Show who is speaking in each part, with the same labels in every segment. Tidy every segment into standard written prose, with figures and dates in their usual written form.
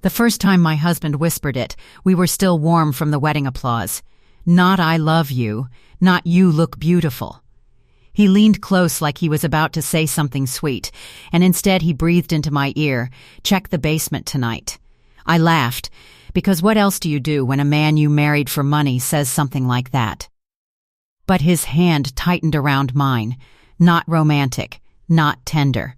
Speaker 1: The first time my husband whispered it, we were still warm from the wedding applause. Not "I love you," not "you look beautiful." He leaned close like he was about to say something sweet, and instead he breathed into my ear, "Check the basement tonight." I laughed, because what else do you do when a man you married for money says something like that? But his hand tightened around mine, not romantic, not tender.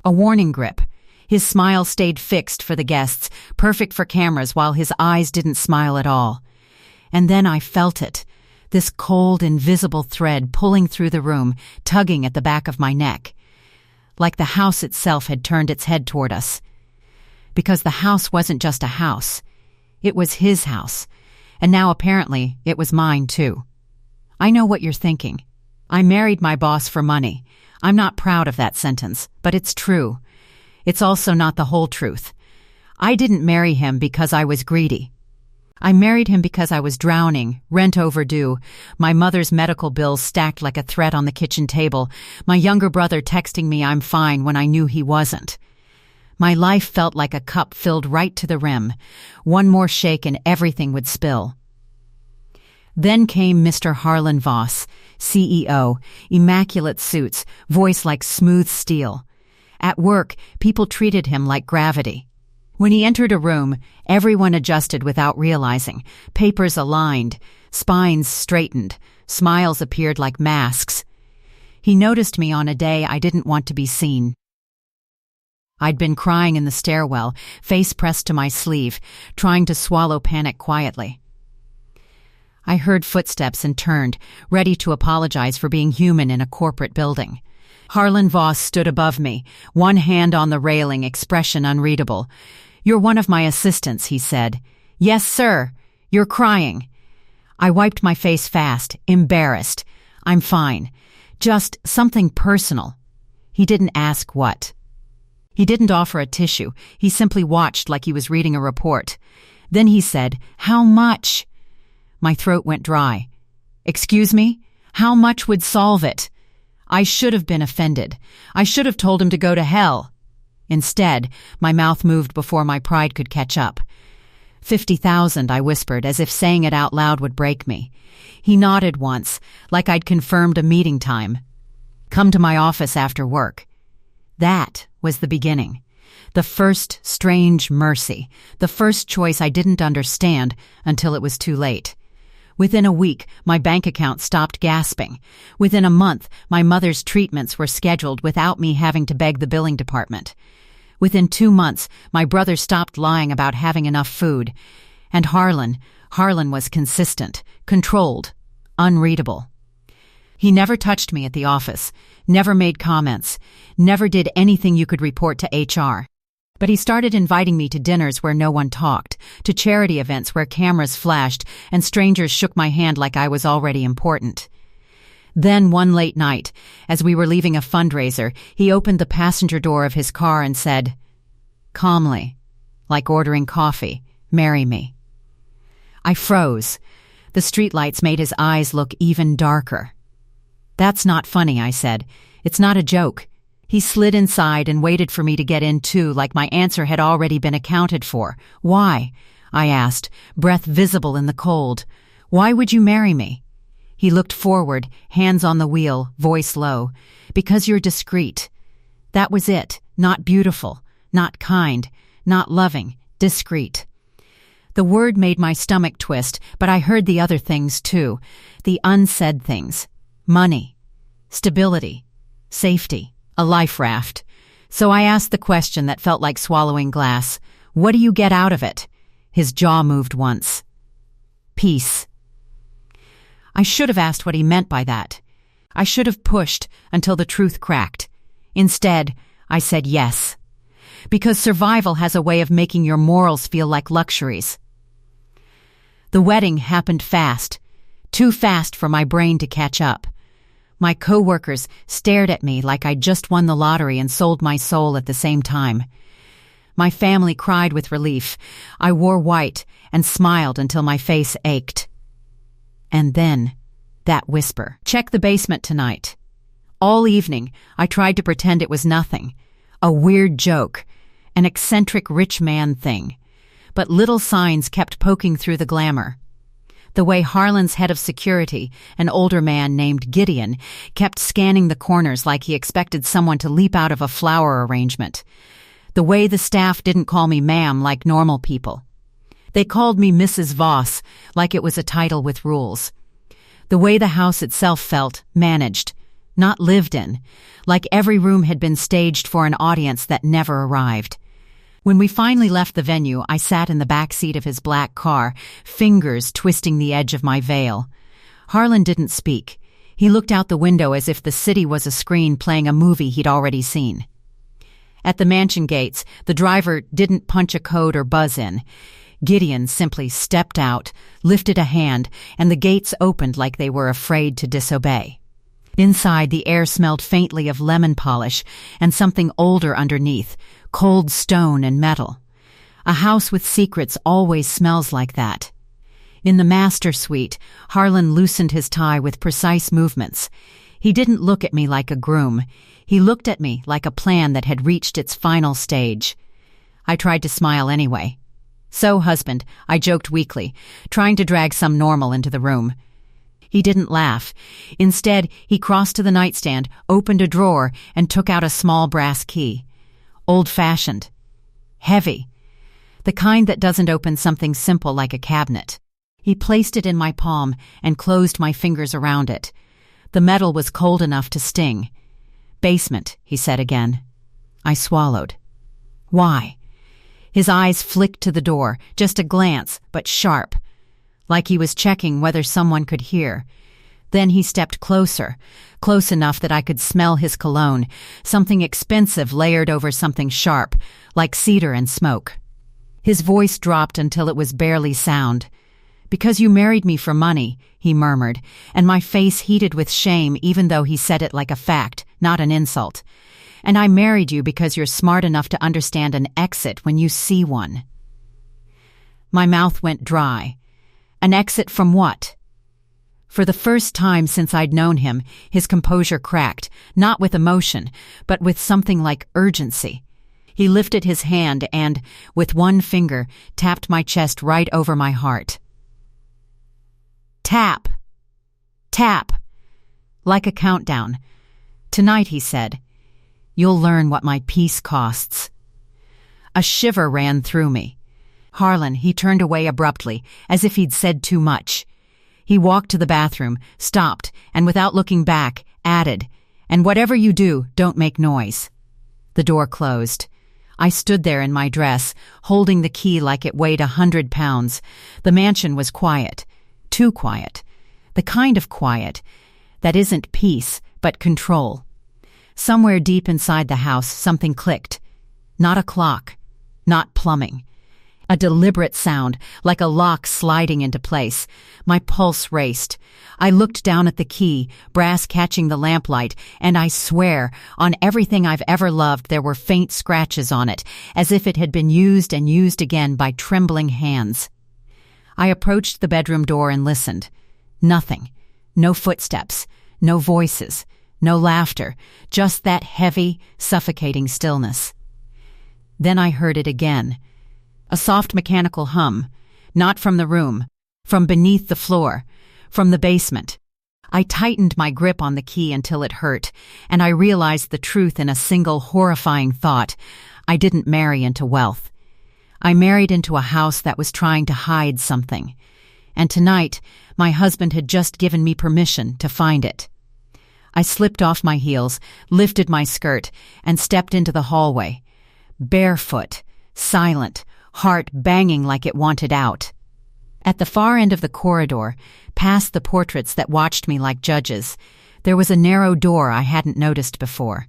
Speaker 1: A warning grip. His smile stayed fixed for the guests, perfect for cameras, while his eyes didn't smile at all. And then I felt it, this cold, invisible thread pulling through the room, tugging at the back of my neck. Like the house itself had turned its head toward us. Because the house wasn't just a house. It was his house. And now apparently it was mine too. I know what you're thinking. I married my boss for money. I'm not proud of that sentence, but it's true. It's also not the whole truth. I didn't marry him because I was greedy. I married him because I was drowning, rent overdue, my mother's medical bills stacked like a threat on the kitchen table, my younger brother texting me I'm fine when I knew he wasn't. My life felt like a cup filled right to the rim. One more shake and everything would spill. Then came Mr. Harlan Voss, CEO, immaculate suits, voice like smooth steel. At work, people treated him like gravity. When he entered a room, everyone adjusted without realizing. Papers aligned, spines straightened, smiles appeared like masks. He noticed me on a day I didn't want to be seen. I'd been crying in the stairwell, face pressed to my sleeve, trying to swallow panic quietly. I heard footsteps and turned, ready to apologize for being human in a corporate building. Harlan Voss stood above me, one hand on the railing, expression unreadable. "You're one of my assistants," he said. "Yes, sir. You're crying." I wiped my face fast, embarrassed. "I'm fine. Just something personal." He didn't ask what. He didn't offer a tissue. He simply watched like he was reading a report. Then he said, "How much?" My throat went dry. "Excuse me? How much would solve it?" I should have been offended. I should have told him to go to hell. Instead, my mouth moved before my pride could catch up. 50,000, I whispered, as if saying it out loud would break me. He nodded once, like I'd confirmed a meeting time. "Come to my office after work." That was the beginning. The first strange mercy. The first choice I didn't understand until it was too late. Within a week, my bank account stopped gasping. Within a month, my mother's treatments were scheduled without me having to beg the billing department. Within 2 months, my brother stopped lying about having enough food. And Harlan was consistent, controlled, unreadable. He never touched me at the office, never made comments, never did anything you could report to HR. But he started inviting me to dinners where no one talked, to charity events where cameras flashed and strangers shook my hand like I was already important. Then one late night, as we were leaving a fundraiser, he opened the passenger door of his car and said, calmly, like ordering coffee, "Marry me." I froze. The streetlights made his eyes look even darker. "That's not funny," I said. "It's not a joke." He slid inside and waited for me to get in too, like my answer had already been accounted for. "Why?" I asked, breath visible in the cold. "Why would you marry me?" He looked forward, hands on the wheel, voice low. "Because you're discreet." That was it. Not beautiful, not kind, not loving, discreet. The word made my stomach twist, but I heard the other things too. The unsaid things. Money. Stability. Safety. A life raft. So I asked the question that felt like swallowing glass. "What do you get out of it?" His jaw moved once. "Peace." I should have asked what he meant by that. I should have pushed until the truth cracked. Instead, I said yes. Because survival has a way of making your morals feel like luxuries. The wedding happened fast. Too fast for my brain to catch up. My coworkers stared at me like I'd just won the lottery and sold my soul at the same time. My family cried with relief. I wore white and smiled until my face ached. And then, that whisper, "Check the basement tonight." All evening, I tried to pretend it was nothing. A weird joke. An eccentric rich man thing. but little signs kept poking through the glamour. The way Harlan's head of security, an older man named Gideon, kept scanning the corners like he expected someone to leap out of a flower arrangement. The way the staff didn't call me ma'am like normal people. They called me Mrs. Voss, like it was a title with rules. The way the house itself felt, managed, not lived in, like every room had been staged for an audience that never arrived. When we finally left the venue, I sat in the back seat of his black car, fingers twisting the edge of my veil. Harlan didn't speak. He looked out the window as if the city was a screen playing a movie he'd already seen. At the mansion gates, the driver didn't punch a code or buzz in. Gideon simply stepped out, lifted a hand, and the gates opened like they were afraid to disobey. Inside, the air smelled faintly of lemon polish and something older underneath, cold stone and metal. A house with secrets always smells like that. In the master suite, Harlan loosened his tie with precise movements. He didn't look at me like a groom. He looked at me like a plan that had reached its final stage. I tried to smile anyway. "So, husband," I joked weakly, trying to drag some normal into the room. He didn't laugh. Instead, he crossed to the nightstand, opened a drawer, and took out a small brass key. Old-fashioned. Heavy. The kind that doesn't open something simple like a cabinet. He placed it in my palm and closed my fingers around it. The metal was cold enough to sting. "Basement," he said again. I swallowed. "Why?" His eyes flicked to the door, just a glance, but sharp, like he was checking whether someone could hear. Then he stepped closer, close enough that I could smell his cologne, something expensive layered over something sharp, like cedar and smoke. His voice dropped until it was barely sound. "Because you married me for money," he murmured, and my face heated with shame even though he said it like a fact, not an insult. "And I married you because you're smart enough to understand an exit when you see one." My mouth went dry. An exit from what? For the first time since I'd known him, his composure cracked, not with emotion, but with something like urgency. He lifted his hand and, with one finger, tapped my chest right over my heart. "Tap. Tap." Like a countdown. "Tonight," he said, "you'll learn what my peace costs." A shiver ran through me. "Harlan," he turned away abruptly, as if he'd said too much. He walked to the bathroom, stopped, and without looking back, added, "And whatever you do, don't make noise." The door closed. I stood there in my dress, holding the key like it weighed 100 pounds. The mansion was quiet. Too quiet. The kind of quiet that isn't peace, but control. Somewhere deep inside the house, something clicked. Not a clock. Not plumbing. A deliberate sound, like a lock sliding into place. My pulse raced. I looked down at the key, brass catching the lamplight, and I swear, on everything I've ever loved there were faint scratches on it, as if it had been used and used again by trembling hands. I approached the bedroom door and listened. Nothing. No footsteps. No voices. No laughter. Just that heavy, suffocating stillness. Then I heard it again. A soft mechanical hum, not from the room, from beneath the floor, from the basement. I tightened my grip on the key until it hurt, and I realized the truth in a single horrifying thought. I didn't marry into wealth. I married into a house that was trying to hide something. And tonight, my husband had just given me permission to find it. I slipped off my heels, lifted my skirt, and stepped into the hallway. Barefoot, silent, heart banging like it wanted out. At the far end of the corridor, past the portraits that watched me like judges, there was a narrow door I hadn't noticed before.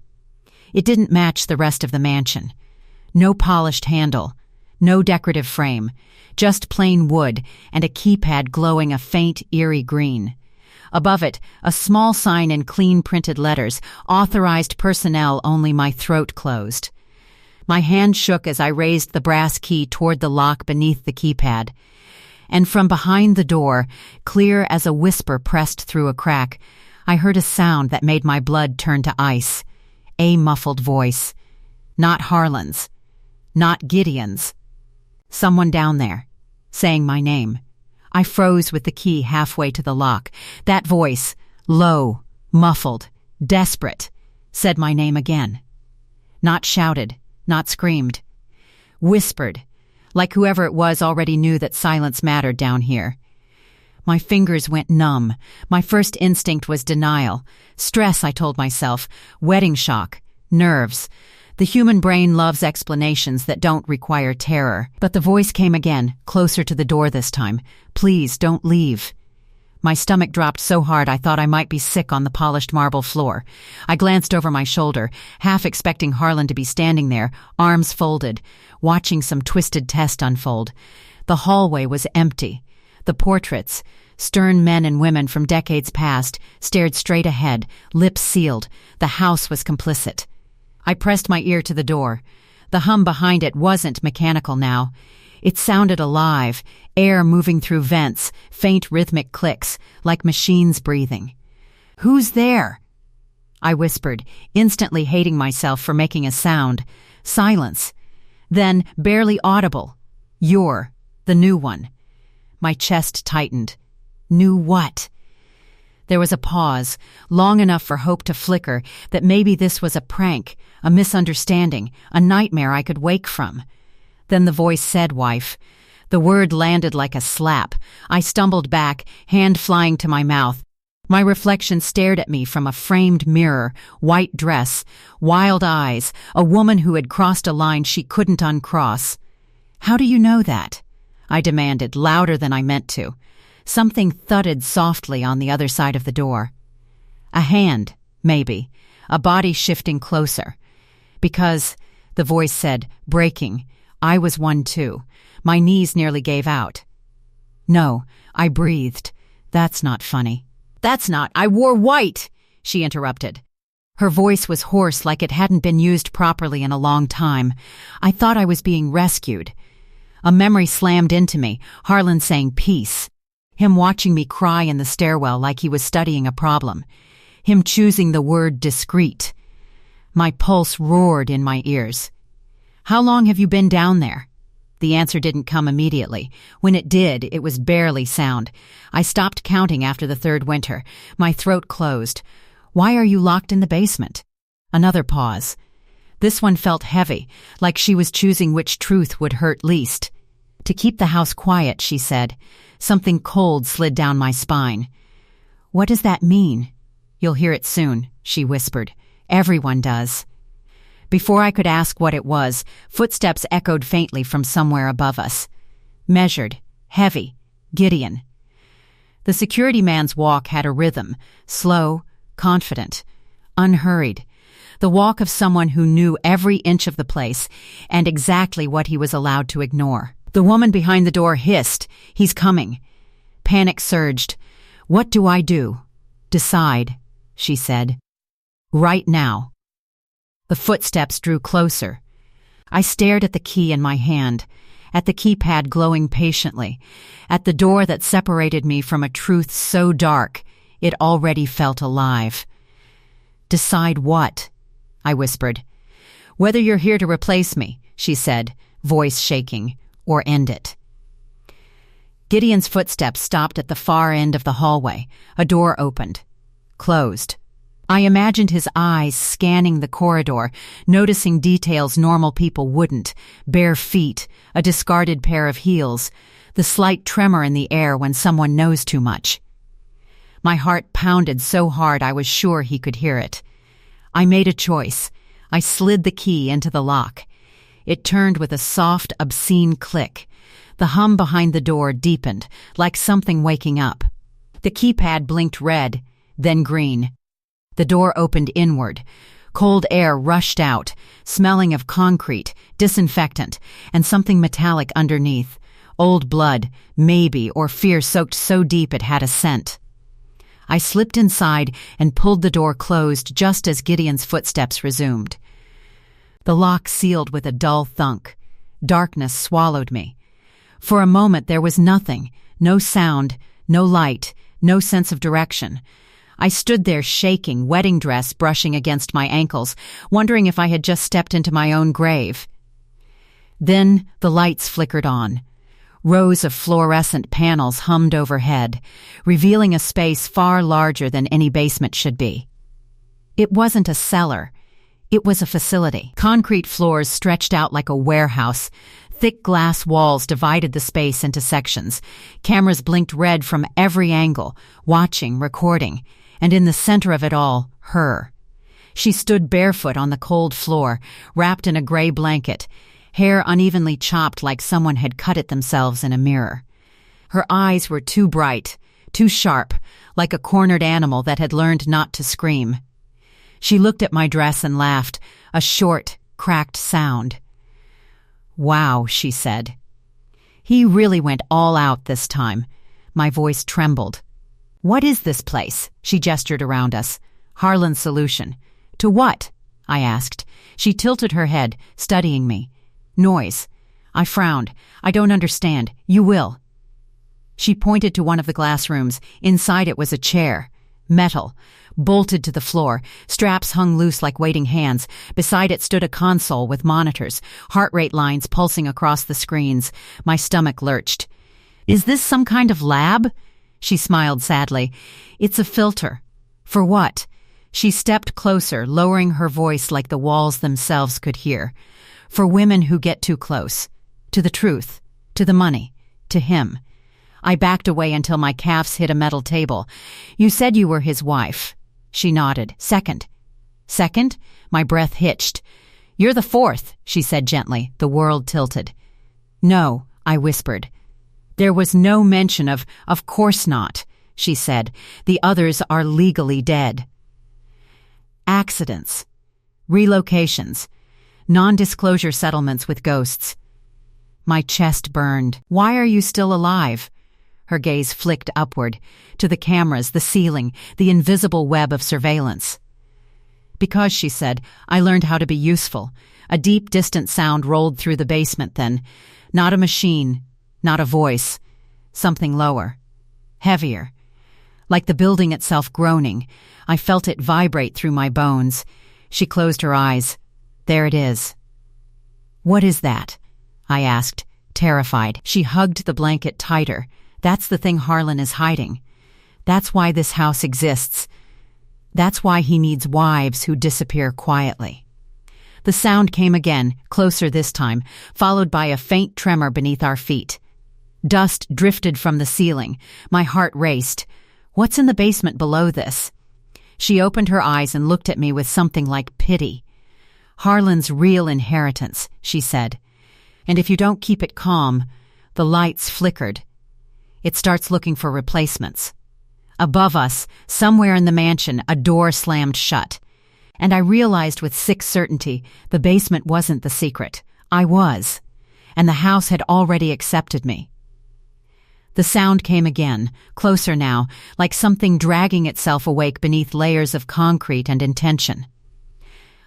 Speaker 1: It didn't match the rest of the mansion. No polished handle, no decorative frame, just plain wood and a keypad glowing a faint, eerie green. Above it, a small sign in clean printed letters, "Authorized personnel only." My throat closed. My hand shook as I raised the brass key toward the lock beneath the keypad. And from behind the door, clear as a whisper pressed through a crack, I heard a sound that made my blood turn to ice. A muffled voice. Not Harlan's. Not Gideon's. Someone down there, saying my name. I froze with the key halfway to the lock. That voice, low, muffled, desperate, said my name again. Not shouted, not screamed. Whispered, like whoever it was already knew that silence mattered down here. My fingers went numb. My first instinct was denial. Stress, I told myself. Wedding shock. Nerves. The human brain loves explanations that don't require terror. But the voice came again, closer to the door this time. Please, don't leave. My stomach dropped so hard I thought I might be sick on the polished marble floor. I glanced over my shoulder, half expecting Harlan to be standing there, arms folded, watching some twisted test unfold. The hallway was empty. The portraits, stern men and women from decades past, stared straight ahead, lips sealed. The house was complicit. I pressed my ear to the door. The hum behind it wasn't mechanical now. It sounded alive, air moving through vents, faint rhythmic clicks, like machines breathing. "Who's there?" I whispered, instantly hating myself for making a sound. Silence. Then, barely audible. "You're the new one." My chest tightened. Knew what? There was a pause, long enough for hope to flicker that maybe this was a prank, a misunderstanding, a nightmare I could wake from. Then the voice said, "Wife." The word landed like a slap. I stumbled back, hand flying to my mouth. My reflection stared at me from a framed mirror, white dress, wild eyes, a woman who had crossed a line she couldn't uncross. "How do you know that?" I demanded, louder than I meant to. Something thudded softly on the other side of the door. A hand, maybe, a body shifting closer. Because, the voice said, breaking, I was one too. My knees nearly gave out. "No," I breathed. "That's not funny." "That's not, I wore white," she interrupted. Her voice was hoarse like it hadn't been used properly in a long time. I thought I was being rescued. A memory slammed into me, Harlan saying peace. Him watching me cry in the stairwell like he was studying a problem. Him choosing the word discreet. My pulse roared in my ears. "How long have you been down there?" The answer didn't come immediately. When it did, it was barely sound. I stopped counting after the third winter. My throat closed. "Why are you locked in the basement?" Another pause. This one felt heavy, like she was choosing which truth would hurt least. "To keep the house quiet," she said. Something cold slid down my spine. "What does that mean?" "You'll hear it soon," she whispered. "Everyone does." Before I could ask what it was, footsteps echoed faintly from somewhere above us. Measured, heavy, Gideon. The security man's walk had a rhythm, slow, confident, unhurried. The walk of someone who knew every inch of the place and exactly what he was allowed to ignore. The woman behind the door hissed, "He's coming." Panic surged. "What do I do?" "Decide," she said. "Right now." The footsteps drew closer. I stared at the key in my hand, at the keypad glowing patiently, at the door that separated me from a truth so dark it already felt alive. "Decide what?" I whispered. "Whether you're here to replace me," she said, voice shaking, "or end it." Gideon's footsteps stopped at the far end of the hallway. A door opened. Closed. I imagined his eyes scanning the corridor, noticing details normal people wouldn't. Bare feet, a discarded pair of heels, the slight tremor in the air when someone knows too much. My heart pounded so hard I was sure he could hear it. I made a choice. I slid the key into the lock. It turned with a soft, obscene click. The hum behind the door deepened, like something waking up. The keypad blinked red, then green. The door opened inward. Cold air rushed out, smelling of concrete, disinfectant, and something metallic underneath. Old blood, maybe, or fear soaked so deep it had a scent. I slipped inside and pulled the door closed just as Gideon's footsteps resumed. The lock sealed with a dull thunk. Darkness swallowed me. For a moment there was nothing, no sound, no light, no sense of direction. I stood there shaking, wedding dress brushing against my ankles, wondering if I had just stepped into my own grave. Then the lights flickered on. Rows of fluorescent panels hummed overhead, revealing a space far larger than any basement should be. It wasn't a cellar. It was a facility. Concrete floors stretched out like a warehouse. Thick glass walls divided the space into sections. Cameras blinked red from every angle, watching, recording, and in the center of it all, her. She stood barefoot on the cold floor, wrapped in a gray blanket, hair unevenly chopped like someone had cut it themselves in a mirror. Her eyes were too bright, too sharp, like a cornered animal that had learned not to scream. She looked at my dress and laughed, a short, cracked sound. "Wow," she said. He really went all out this time. My voice trembled. "What is this place?" She gestured around us. "Harlan's solution." "To what?" I asked. She tilted her head, studying me. "Noise." I frowned. "I don't understand. You will." She pointed to one of the glass rooms. Inside it was a chair. Metal. Bolted to the floor. Straps hung loose like waiting hands. Beside it stood a console with monitors, heart rate lines pulsing across the screens. My stomach lurched. "Is this some kind of lab?" She smiled sadly. "It's a filter." "For what?" She stepped closer, lowering her voice like the walls themselves could hear. "For women who get too close. To the truth. To the money. To him." I backed away until my calves hit a metal table. "You said you were his wife." She nodded. "Second." "Second?" My breath hitched. "You're the fourth," she said gently. The world tilted. "No," I whispered. "There was no mention of course not," she said. "The others are legally dead." Accidents. Relocations. Non-disclosure settlements with ghosts. My chest burned. "Why are you still alive?" Her gaze flicked upward, to the cameras, the ceiling, the invisible web of surveillance. "Because," she said, "I learned how to be useful." A deep, distant sound rolled through the basement then. Not a machine, not a voice. Something lower. Heavier. Like the building itself groaning. I felt it vibrate through my bones. She closed her eyes. "There it is." "What is that?" I asked, terrified. She hugged the blanket tighter. "That's the thing Harlan is hiding. That's why this house exists. That's why he needs wives who disappear quietly." The sound came again, closer this time, followed by a faint tremor beneath our feet. Dust drifted from the ceiling. My heart raced. What's in the basement below this? She opened her eyes and looked at me with something like pity. "Harlan's real inheritance," she said. "And if you don't keep it calm," the lights flickered. "It starts looking for replacements." Above us, somewhere in the mansion, a door slammed shut. And I realized with sick certainty the basement wasn't the secret. I was. And the house had already accepted me. The sound came again, closer now, like something dragging itself awake beneath layers of concrete and intention.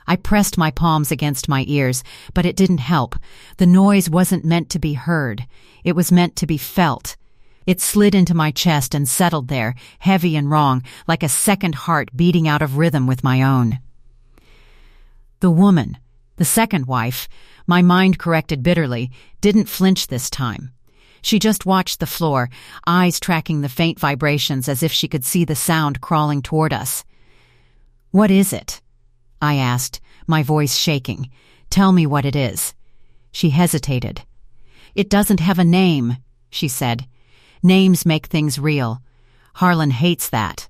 Speaker 1: I pressed my palms against my ears, but it didn't help. The noise wasn't meant to be heard. It was meant to be felt. It slid into my chest and settled there, heavy and wrong, like a second heart beating out of rhythm with my own. The woman, the second wife, my mind corrected bitterly, didn't flinch this time. She just watched the floor, eyes tracking the faint vibrations as if she could see the sound crawling toward us. "What is it?" I asked, my voice shaking. "Tell me what it is." She hesitated. "It doesn't have a name," she said. "Names make things real. Harlan hates that."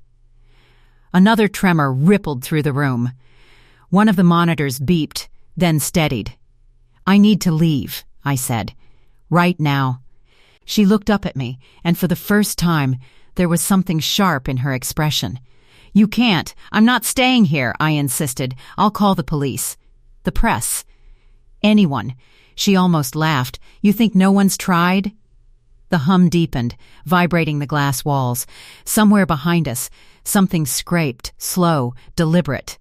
Speaker 1: Another tremor rippled through the room. One of the monitors beeped, then steadied. "I need to leave," I said. "Right now." She looked up at me, and for the first time, there was something sharp in her expression. "You can't. I'm not staying here," I insisted. "I'll call the police." "The press." "Anyone." She almost laughed. "You think no one's tried?" The hum deepened, vibrating the glass walls. Somewhere behind us, something scraped, slow, deliberate.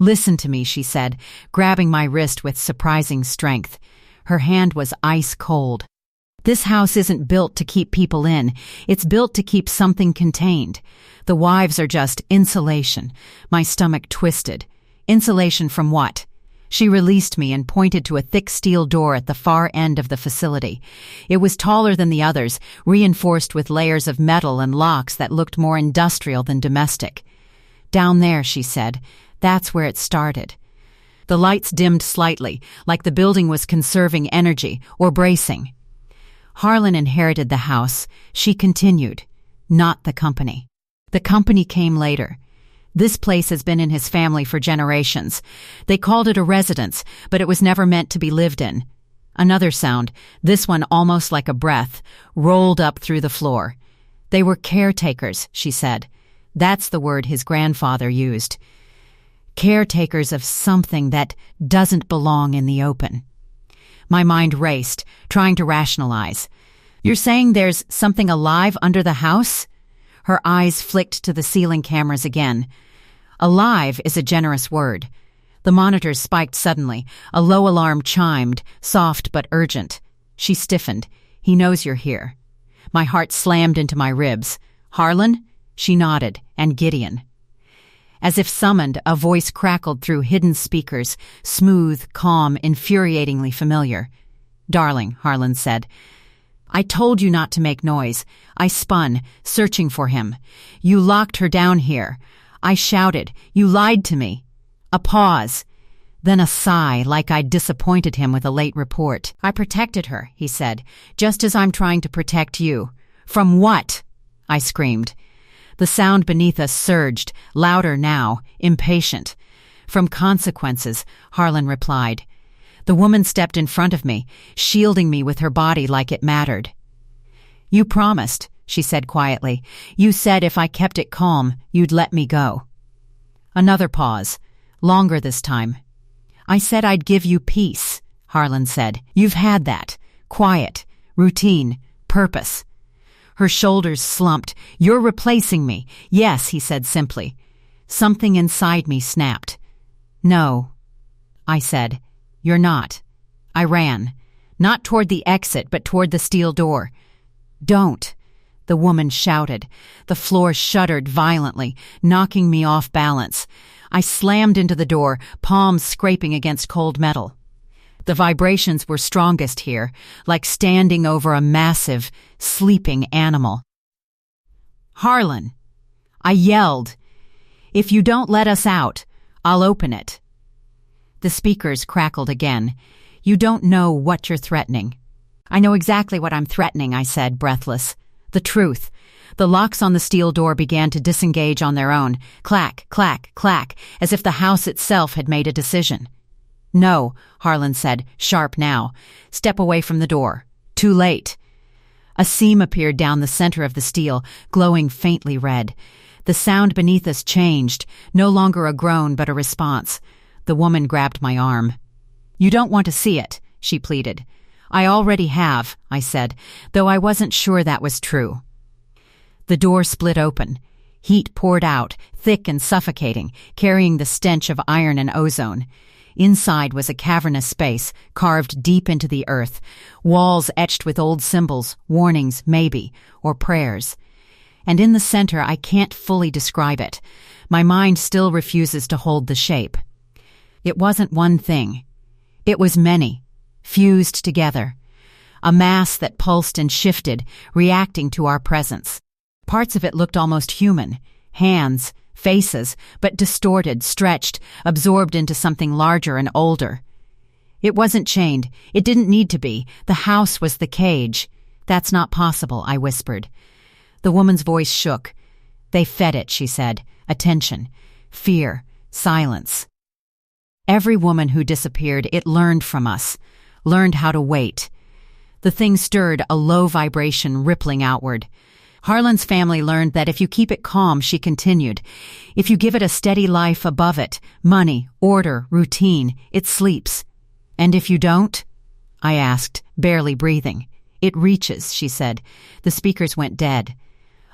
Speaker 1: "Listen to me," she said, grabbing my wrist with surprising strength. Her hand was ice cold. "This house isn't built to keep people in. It's built to keep something contained. The wives are just insulation." My stomach twisted. "Insulation from what?" She released me and pointed to a thick steel door at the far end of the facility. It was taller than the others, reinforced with layers of metal and locks that looked more industrial than domestic. "Down there," she said. "That's where it started." The lights dimmed slightly, like the building was conserving energy or bracing. "Harlan inherited the house," she continued, "not the company. The company came later. This place has been in his family for generations. They called it a residence, but it was never meant to be lived in." Another sound, this one almost like a breath, rolled up through the floor. "They were caretakers," she said. That's the word his grandfather used. Caretakers of something that doesn't belong in the open. My mind raced, trying to rationalize. "You're saying there's something alive under the house?" Her eyes flicked to the ceiling cameras again. Alive is a generous word. The monitors spiked suddenly. A low alarm chimed, soft but urgent. She stiffened. "He knows you're here." My heart slammed into my ribs. "Harlan?" She nodded, and Gideon. As if summoned, a voice crackled through hidden speakers, smooth, calm, infuriatingly familiar. "Darling," Harlan said. "I told you not to make noise. I spun, searching for him. You locked her down here. I shouted. You lied to me." A pause. Then a sigh, like I'd disappointed him with a late report. "I protected her," he said, "just as I'm trying to protect you." "From what?" I screamed. The sound beneath us surged, louder now, impatient. "From consequences," Harlan replied. The woman stepped in front of me, shielding me with her body like it mattered. "You promised," she said quietly. "You said if I kept it calm, you'd let me go." Another pause, longer this time. "I said I'd give you peace," Harlan said. "You've had that. Quiet, routine, purpose." Her shoulders slumped. "You're replacing me." "Yes," he said simply. Something inside me snapped. "No," I said. "You're not." I ran. Not toward the exit, but toward the steel door. "Don't," the woman shouted. The floor shuddered violently, knocking me off balance. I slammed into the door, palms scraping against cold metal. The vibrations were strongest here, like standing over a massive, sleeping animal. "Harlan!" I yelled. "If you don't let us out, I'll open it." The speakers crackled again. "You don't know what you're threatening." "I know exactly what I'm threatening," I said, breathless. "The truth." The locks on the steel door began to disengage on their own. Clack, clack, clack, as if the house itself had made a decision. "No," Harlan said, sharp now. "Step away from the door. Too late." A seam appeared down the center of the steel, glowing faintly red. The sound beneath us changed, no longer a groan but a response. The woman grabbed my arm. "You don't want to see it," she pleaded. "I already have," I said, though I wasn't sure that was true. The door split open. Heat poured out, thick and suffocating, carrying the stench of iron and ozone. Inside was a cavernous space, carved deep into the earth, walls etched with old symbols, warnings, maybe, or prayers. And in the center, I can't fully describe it. My mind still refuses to hold the shape. It wasn't one thing. It was many, fused together. A mass that pulsed and shifted, reacting to our presence. Parts of it looked almost human, hands, faces, but distorted, stretched, absorbed into something larger and older. It wasn't chained. It didn't need to be. The house was the cage. "That's not possible," I whispered. The woman's voice shook. "They fed it," she said. "Attention, fear, silence." Every woman who disappeared, it learned from us, learned how to wait. The thing stirred, a low vibration rippling outward. Harlan's family learned that if you keep it calm, she continued, if you give it a steady life above it, money, order, routine, it sleeps. "And if you don't?" I asked, barely breathing. "It reaches," she said. The speakers went dead.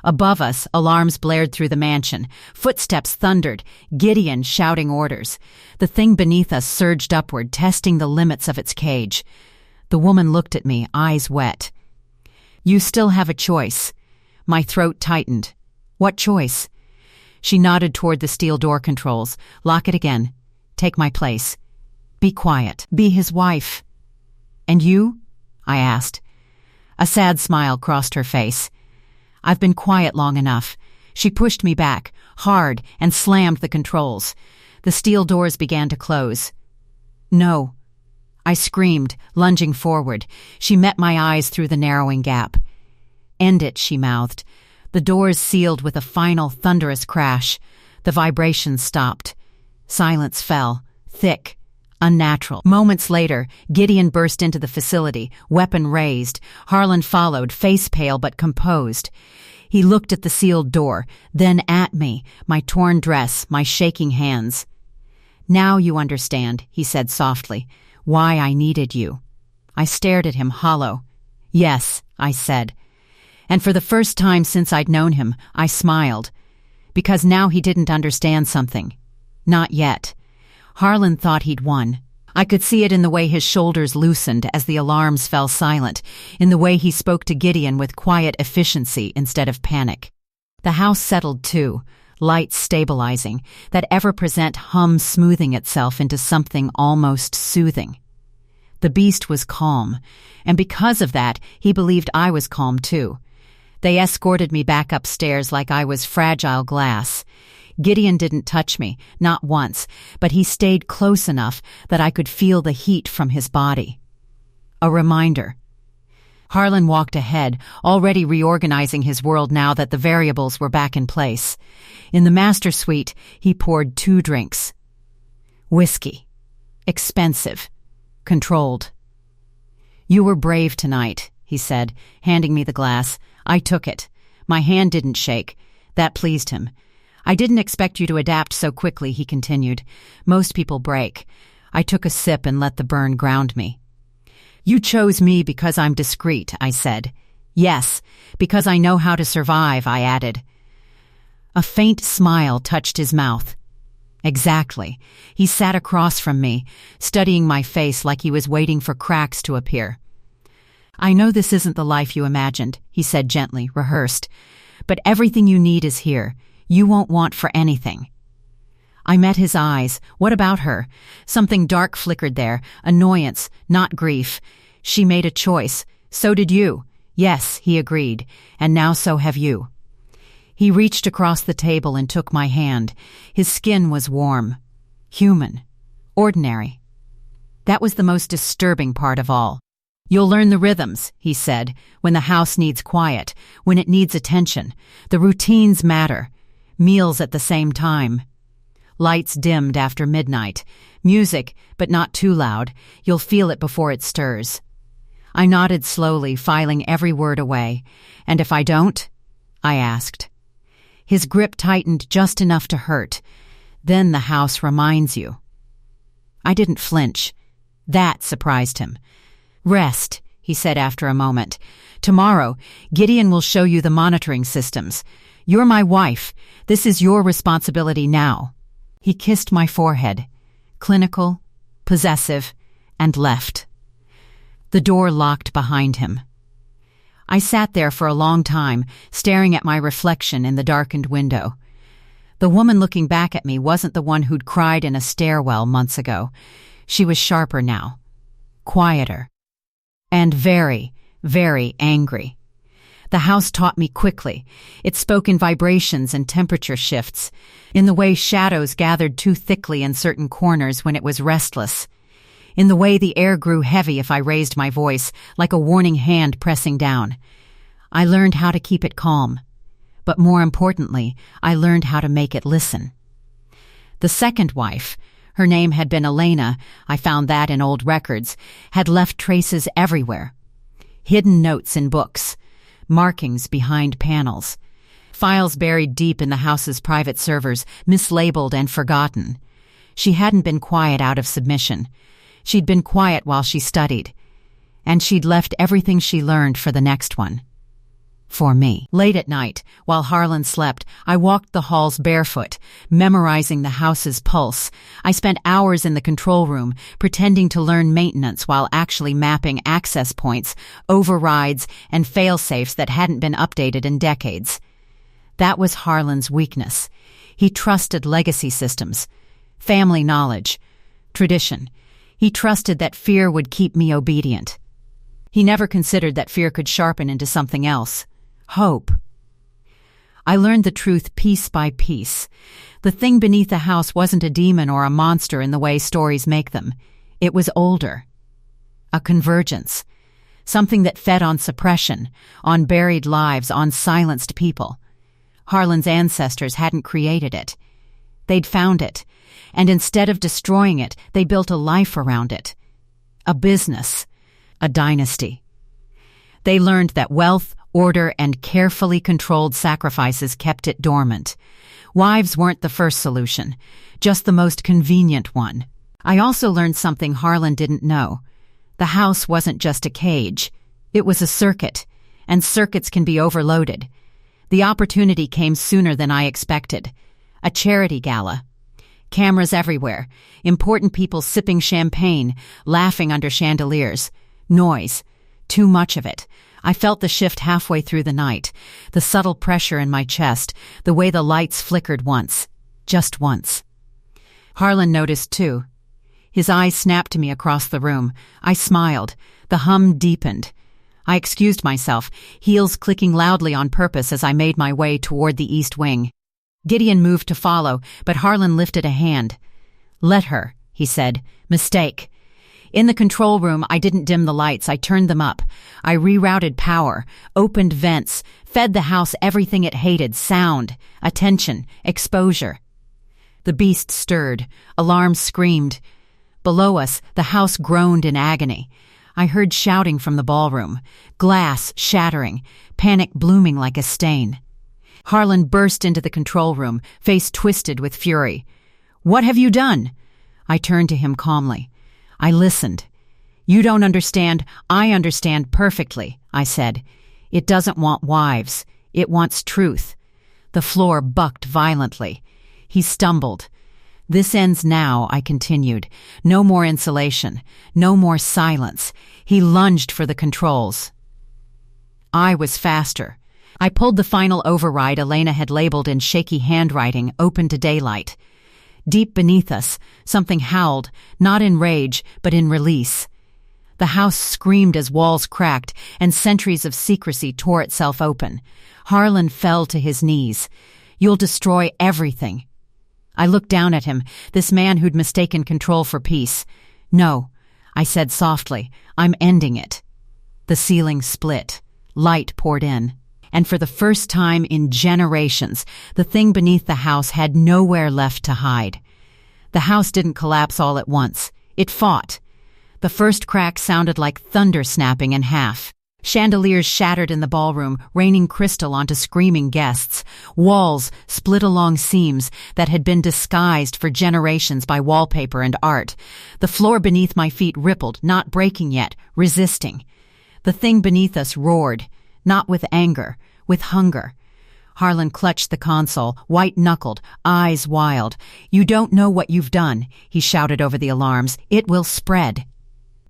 Speaker 1: Above us, alarms blared through the mansion. Footsteps thundered, Gideon shouting orders. The thing beneath us surged upward, testing the limits of its cage. The woman looked at me, eyes wet. "You still have a choice." My throat tightened. "What choice?" She nodded toward the steel door controls. "Lock it again. Take my place. Be quiet. Be his wife. And you? I asked. A sad smile crossed her face. I've been quiet long enough. She pushed me back, hard, and slammed the controls. The steel doors began to close. No. I screamed, lunging forward. She met my eyes through the narrowing gap. End it, she mouthed. The doors sealed with a final thunderous crash. The vibrations stopped. Silence fell, thick, unnatural. Moments later, Gideon burst into the facility, weapon raised. Harlan followed, face pale but composed. He looked at the sealed door, then at me, my torn dress, my shaking hands. Now you understand, he said softly, why I needed you. I stared at him hollow. Yes, I said. And for the first time since I'd known him, I smiled. Because now he didn't understand something. Not yet. Harlan thought he'd won. I could see it in the way his shoulders loosened as the alarms fell silent, in the way he spoke to Gideon with quiet efficiency instead of panic. The house settled too, lights stabilizing, that ever-present hum smoothing itself into something almost soothing. The beast was calm, and because of that, he believed I was calm too. They escorted me back upstairs like I was fragile glass. Gideon didn't touch me, not once, but he stayed close enough that I could feel the heat from his body. A reminder. Harlan walked ahead, already reorganizing his world now that the variables were back in place. In the master suite, he poured 2 drinks. Whiskey. Expensive. Controlled. You were brave tonight, he said, handing me the glass. I took it. My hand didn't shake. That pleased him. I didn't expect you to adapt so quickly, he continued. Most people break. I took a sip and let the burn ground me. You chose me because I'm discreet, I said. Yes, because I know how to survive, I added. A faint smile touched his mouth. Exactly. He sat across from me, studying my face like he was waiting for cracks to appear. I know this isn't the life you imagined, he said gently, rehearsed. But everything you need is here. You won't want for anything. I met his eyes. What about her? Something dark flickered there. Annoyance, not grief. She made a choice. So did you. Yes, he agreed. And now so have you. He reached across the table and took my hand. His skin was warm. Human. Ordinary. That was the most disturbing part of all. You'll learn the rhythms, he said, when the house needs quiet, when it needs attention. The routines matter. Meals at the same time. Lights dimmed after midnight. Music, but not too loud. You'll feel it before it stirs. I nodded slowly, filing every word away. And if I don't? I asked. His grip tightened just enough to hurt. Then the house reminds you. I didn't flinch. That surprised him. Rest, he said after a moment. Tomorrow, Gideon will show you the monitoring systems. You're my wife. This is your responsibility now. He kissed my forehead. Clinical, possessive, and left. The door locked behind him. I sat there for a long time, staring at my reflection in the darkened window. The woman looking back at me wasn't the one who'd cried in a stairwell months ago. She was sharper now. Quieter. And very, very angry. The house taught me quickly. It spoke in vibrations and temperature shifts, in the way shadows gathered too thickly in certain corners when it was restless, in the way the air grew heavy if I raised my voice, like a warning hand pressing down. I learned how to keep it calm. But more importantly, I learned how to make it listen. The second wife, her name had been Elena, I found that in old records, had left traces everywhere. Hidden notes in books. Markings behind panels. Files buried deep in the house's private servers, mislabeled and forgotten. She hadn't been quiet out of submission. She'd been quiet while she studied. And she'd left everything she learned for the next one. For me. Late at night, while Harlan slept, I walked the halls barefoot, memorizing the house's pulse. I spent hours in the control room, pretending to learn maintenance while actually mapping access points, overrides, and fail-safes that hadn't been updated in decades. That was Harlan's weakness. He trusted legacy systems, family knowledge, tradition. He trusted that fear would keep me obedient. He never considered that fear could sharpen into something else. Hope. I learned the truth piece by piece. The thing beneath the house wasn't a demon or a monster in the way stories make them. It was older. A convergence. Something that fed on suppression, on buried lives, on silenced people. Harlan's ancestors hadn't created it. They'd found it, and instead of destroying it, they built a life around it. A business. A dynasty. They learned that wealth, order, and carefully controlled sacrifices kept it dormant. Wives weren't the first solution, just the most convenient one. I also learned something Harlan didn't know. The house wasn't just a cage. It was a circuit, and circuits can be overloaded. The opportunity came sooner than I expected. A charity gala. Cameras everywhere, important people sipping champagne, laughing under chandeliers. Noise. Too much of it. I felt the shift halfway through the night, the subtle pressure in my chest, the way the lights flickered once. Just once. Harlan noticed too. His eyes snapped to me across the room. I smiled. The hum deepened. I excused myself, heels clicking loudly on purpose as I made my way toward the east wing. Gideon moved to follow, but Harlan lifted a hand. "Let her," he said. "Mistake." In the control room, I didn't dim the lights. I turned them up. I rerouted power, opened vents, fed the house everything it hated: sound, attention, exposure. The beast stirred. Alarms screamed. Below us, the house groaned in agony. I heard shouting from the ballroom, glass shattering, panic blooming like a stain. Harlan burst into the control room, face twisted with fury. "What have you done?" I turned to him calmly. I listened. "You don't understand. I understand perfectly," I said. "It doesn't want wives. It wants truth." The floor bucked violently. He stumbled. "This ends now," I continued. "No more insulation. No more silence." He lunged for the controls. I was faster. I pulled the final override Elena had labeled in shaky handwriting, "Open to daylight." Deep beneath us, something howled, not in rage, but in release. The house screamed as walls cracked, and centuries of secrecy tore itself open. Harlan fell to his knees. "You'll destroy everything." I looked down at him, this man who'd mistaken control for peace. "No," I said softly, "I'm ending it." The ceiling split. Light poured in. And for the first time in generations, the thing beneath the house had nowhere left to hide. The house didn't collapse all at once. It fought. The first crack sounded like thunder snapping in half. Chandeliers shattered in the ballroom, raining crystal onto screaming guests. Walls split along seams that had been disguised for generations by wallpaper and art. The floor beneath my feet rippled, not breaking yet, resisting. The thing beneath us roared. Not with anger, with hunger. Harlan clutched the console, white-knuckled, eyes wild. "You don't know what you've done," he shouted over the alarms. "It will spread."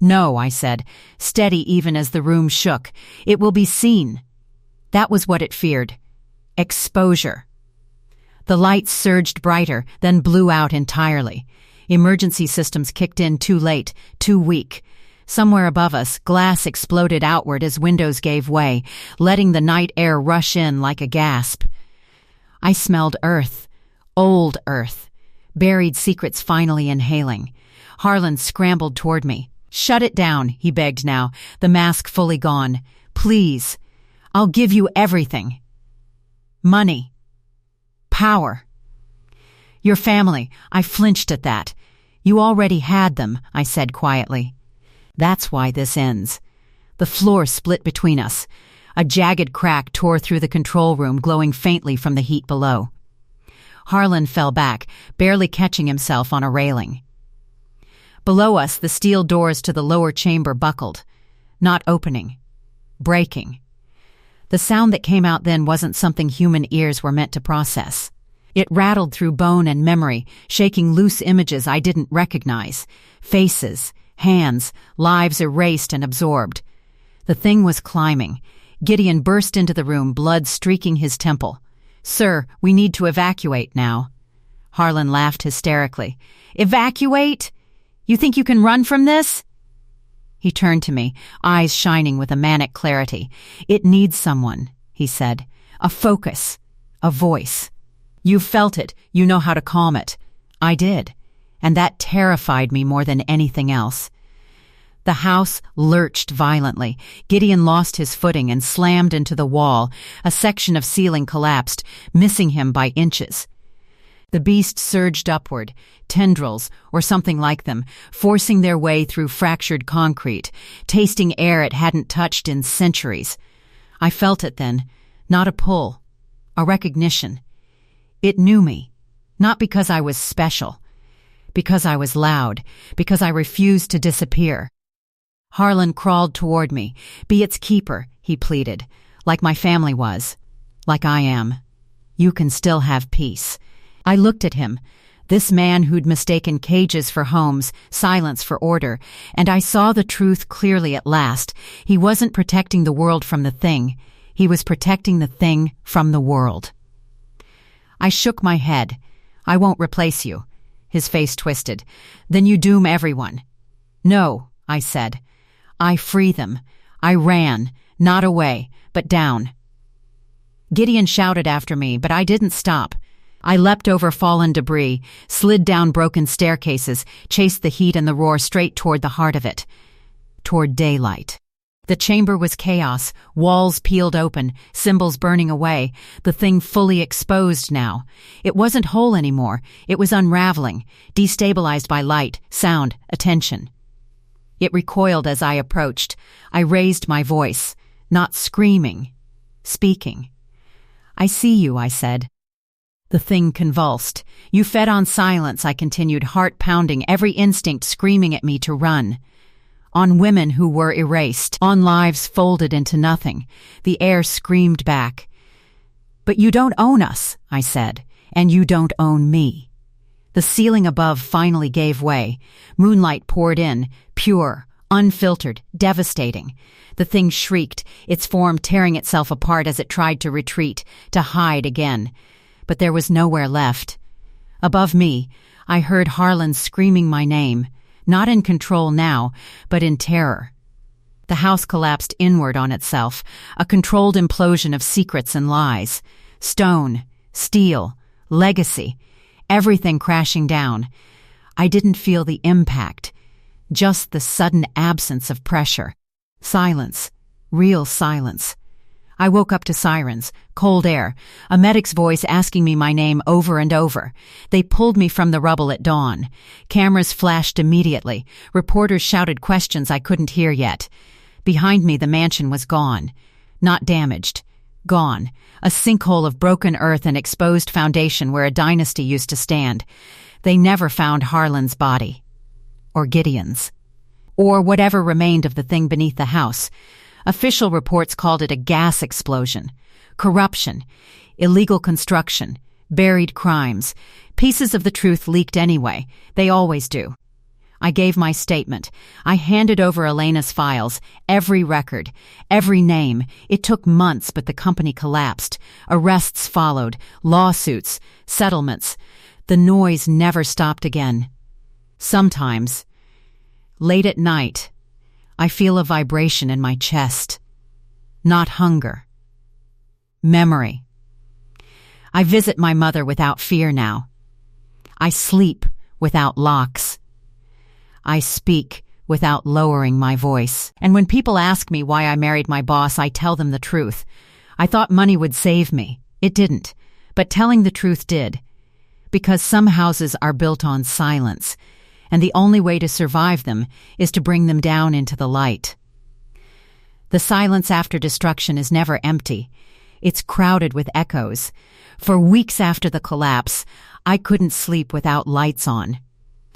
Speaker 1: "No," I said, steady even as the room shook. "It will be seen." That was what it feared. Exposure. The lights surged brighter, then blew out entirely. Emergency systems kicked in too late, too weak. Somewhere above us, glass exploded outward as windows gave way, letting the night air rush in like a gasp. I smelled earth, old earth, buried secrets finally inhaling. Harlan scrambled toward me. "Shut it down," he begged now, the mask fully gone. "Please. I'll give you everything. Money. Power. Your family." I flinched at that. "You already had them," I said quietly. "That's why this ends." The floor split between us. A jagged crack tore through the control room, glowing faintly from the heat below. Harlan fell back, barely catching himself on a railing. Below us, the steel doors to the lower chamber buckled. Not opening. Breaking. The sound that came out then wasn't something human ears were meant to process. It rattled through bone and memory, shaking loose images I didn't recognize. Faces. Hands, lives erased and absorbed. The thing was climbing. Gideon burst into the room, blood streaking his temple. "Sir, we need to evacuate now." Harlan laughed hysterically. "Evacuate?" You think you can run from this?" He turned to me, eyes shining with a manic clarity. "It needs someone," he said. "A focus. A voice. You've felt it. You know how to calm it." I did, and that terrified me more than anything else. The house lurched violently. Gideon lost his footing and slammed into the wall. A section of ceiling collapsed, missing him by inches. The beast surged upward, tendrils, or something like them, forcing their way through fractured concrete, tasting air it hadn't touched in centuries. I felt it then, not a pull, a recognition. It knew me, not because I was special, because I was loud, because I refused to disappear. Harlan crawled toward me. "Be its keeper," he pleaded, "like my family was, like I am. You can still have peace." I looked at him, this man who'd mistaken cages for homes, silence for order, and I saw the truth clearly at last. He wasn't protecting the world from the thing. He was protecting the thing from the world. I shook my head. "I won't replace you." His face twisted. "Then you doom everyone." "No," I said. "I free them." I ran, not away, but down. Gideon shouted after me, but I didn't stop. I leapt over fallen debris, slid down broken staircases, chased the heat and the roar straight toward the heart of it. Toward daylight. The chamber was chaos, walls peeled open, symbols burning away, the thing fully exposed now. It wasn't whole anymore, it was unraveling, destabilized by light, sound, attention. It recoiled as I approached. I raised my voice, not screaming, speaking. "I see you," I said. The thing convulsed. "You fed on silence," I continued, heart pounding, every instinct screaming at me to run. On women who were erased, on lives folded into nothing. The air screamed back. "But you don't own us," I said, "and you don't own me." The ceiling above finally gave way. Moonlight poured in, pure, unfiltered, devastating. The thing shrieked, its form tearing itself apart as it tried to retreat, to hide again. But there was nowhere left. Above me, I heard Harlan screaming my name, not in control now, but in terror. The house collapsed inward on itself, a controlled implosion of secrets and lies. Stone, steel, legacy, everything crashing down. I didn't feel the impact, just the sudden absence of pressure. Silence, real silence. I woke up to sirens, cold air, a medic's voice asking me my name over and over. They pulled me from the rubble at dawn. Cameras flashed immediately. Reporters shouted questions I couldn't hear yet. Behind me, the mansion was gone. Not damaged. Gone. A sinkhole of broken earth and exposed foundation where a dynasty used to stand. They never found Harlan's body. Or Gideon's. Or whatever remained of the thing beneath the house. Official reports called it a gas explosion. Corruption. Illegal construction. Buried crimes. Pieces of the truth leaked anyway. They always do. I gave my statement. I handed over Elena's files, every record, every name. It took months, but the company collapsed. Arrests followed, lawsuits, settlements. The noise never stopped again. Sometimes, late at night, I feel a vibration in my chest. Not hunger. Memory. I visit my mother without fear now. I sleep without locks. I speak without lowering my voice. And when people ask me why I married my boss, I tell them the truth. I thought money would save me. It didn't. But telling the truth did. Because some houses are built on silence, and the only way to survive them is to bring them down into the light. The silence after destruction is never empty. It's crowded with echoes. For weeks after the collapse, I couldn't sleep without lights on.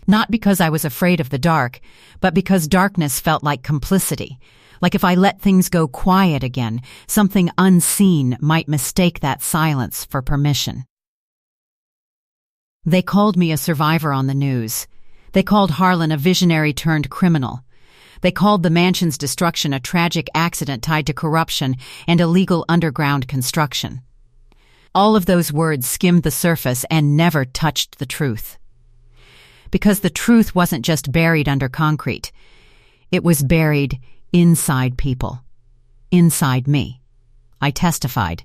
Speaker 1: Not because I was afraid of the dark, but because darkness felt like complicity. Like if I let things go quiet again, something unseen might mistake that silence for permission. They called me a survivor on the news. They called Harlan a visionary turned criminal. They called the mansion's destruction a tragic accident tied to corruption and illegal underground construction. All of those words skimmed the surface and never touched the truth. because the truth wasn't just buried under concrete. It was buried inside people. Inside me. I testified.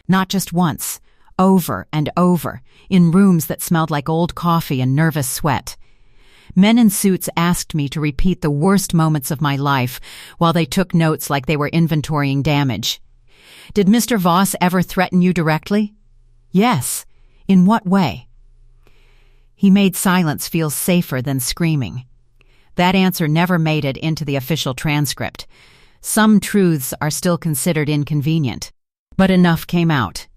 Speaker 1: Not just once, over and over, in rooms that smelled like old coffee and nervous sweat. Men in suits asked me to repeat the worst moments of my life while they took notes like they were inventorying damage. Did Mr. Voss ever threaten you directly? Yes. In what way? He made silence feel safer than screaming. That answer never made it into the official transcript. Some truths are still considered inconvenient. But enough came out.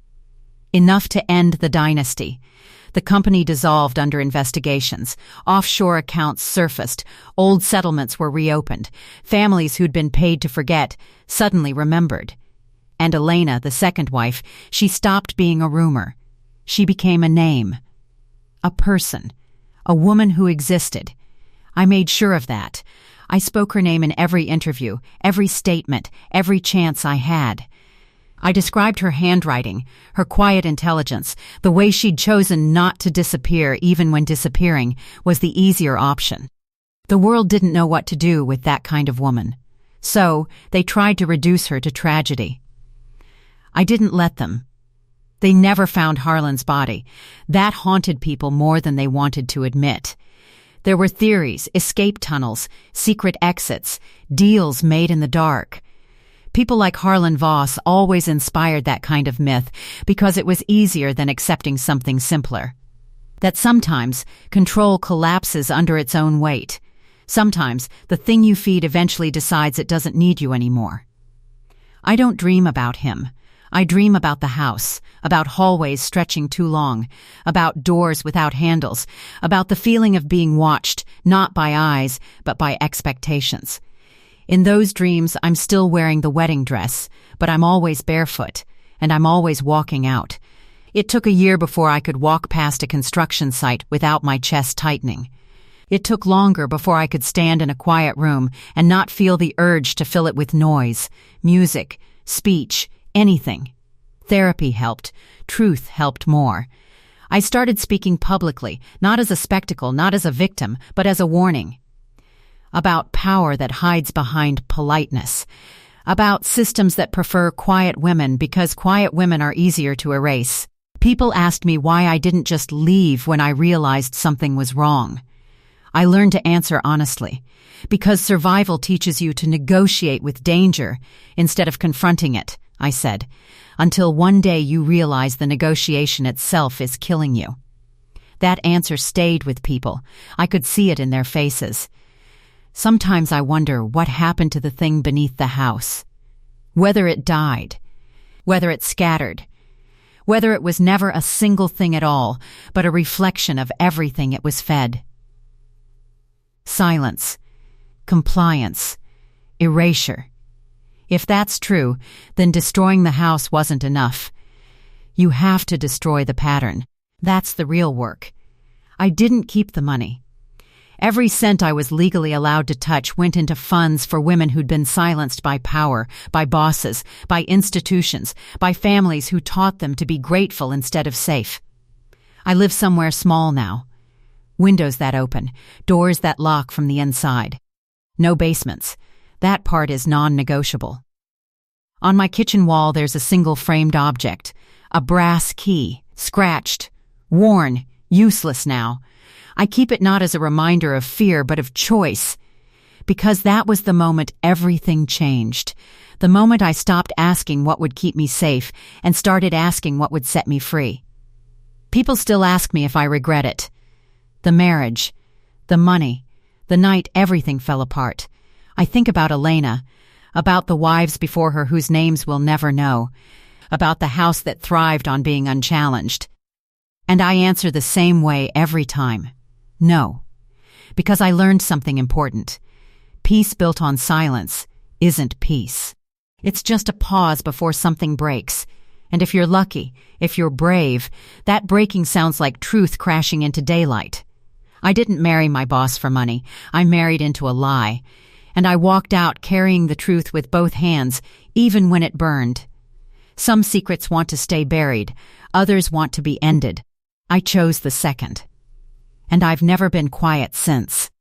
Speaker 1: Enough to end the dynasty. The company dissolved under investigations. Offshore accounts surfaced. Old settlements were reopened. Families who'd been paid to forget suddenly remembered. And Elena, the second wife, she stopped being a rumor. She became a name. A person. A woman who existed. I made sure of that. I spoke her name in every interview, every statement, every chance I had. I described her handwriting, her quiet intelligence, the way she'd chosen not to disappear even when disappearing was the easier option. The world didn't know what to do with that kind of woman. So, they tried to reduce her to tragedy. I didn't let them. They never found Harlan's body. That haunted people more than they wanted to admit. There were theories, escape tunnels, secret exits, deals made in the dark. People like Harlan Voss always inspired that kind of myth because it was easier than accepting something simpler. That sometimes control collapses under its own weight. Sometimes the thing you feed eventually decides it doesn't need you anymore. I don't dream about him. I dream about the house, about hallways stretching too long, about doors without handles, about the feeling of being watched, not by eyes, but by expectations. In those dreams, I'm still wearing the wedding dress, but I'm always barefoot, and I'm always walking out. It took a year before I could walk past a construction site without my chest tightening. It took longer before I could stand in a quiet room and not feel the urge to fill it with noise, music, speech, anything. Therapy helped. Truth helped more. I started speaking publicly, not as a spectacle, not as a victim, but as a warning. About power that hides behind politeness. About systems that prefer quiet women because quiet women are easier to erase. People asked me why I didn't just leave when I realized something was wrong. I learned to answer honestly. Because survival teaches you to negotiate with danger instead of confronting it, I said, until one day you realize the negotiation itself is killing you. That answer stayed with people. I could see it in their faces. Sometimes I wonder what happened to the thing beneath the house. Whether it died. Whether it scattered. Whether it was never a single thing at all, but a reflection of everything it was fed. Silence. Compliance. Erasure. If that's true, then destroying the house wasn't enough. You have to destroy the pattern. That's the real work. I didn't keep the money. Every cent I was legally allowed to touch went into funds for women who'd been silenced by power, by bosses, by institutions, by families who taught them to be grateful instead of safe. I live somewhere small now. Windows that open, doors that lock from the inside. No basements. That part is non-negotiable. On my kitchen wall there's a single framed object, a brass key, scratched, worn, useless now. I keep it not as a reminder of fear but of choice, because that was the moment everything changed, the moment I stopped asking what would keep me safe and started asking what would set me free. People still ask me if I regret it. The marriage, the money, the night everything fell apart. I think about Elena, about the wives before her whose names we'll never know, about the house that thrived on being unchallenged. And I answer the same way every time. No. Because I learned something important. Peace built on silence isn't peace. It's just a pause before something breaks. And if you're lucky, if you're brave, that breaking sounds like truth crashing into daylight. I didn't marry my boss for money. I married into a lie. And I walked out carrying the truth with both hands, even when it burned. Some secrets want to stay buried. Others want to be ended. I chose the second. and I've never been quiet since.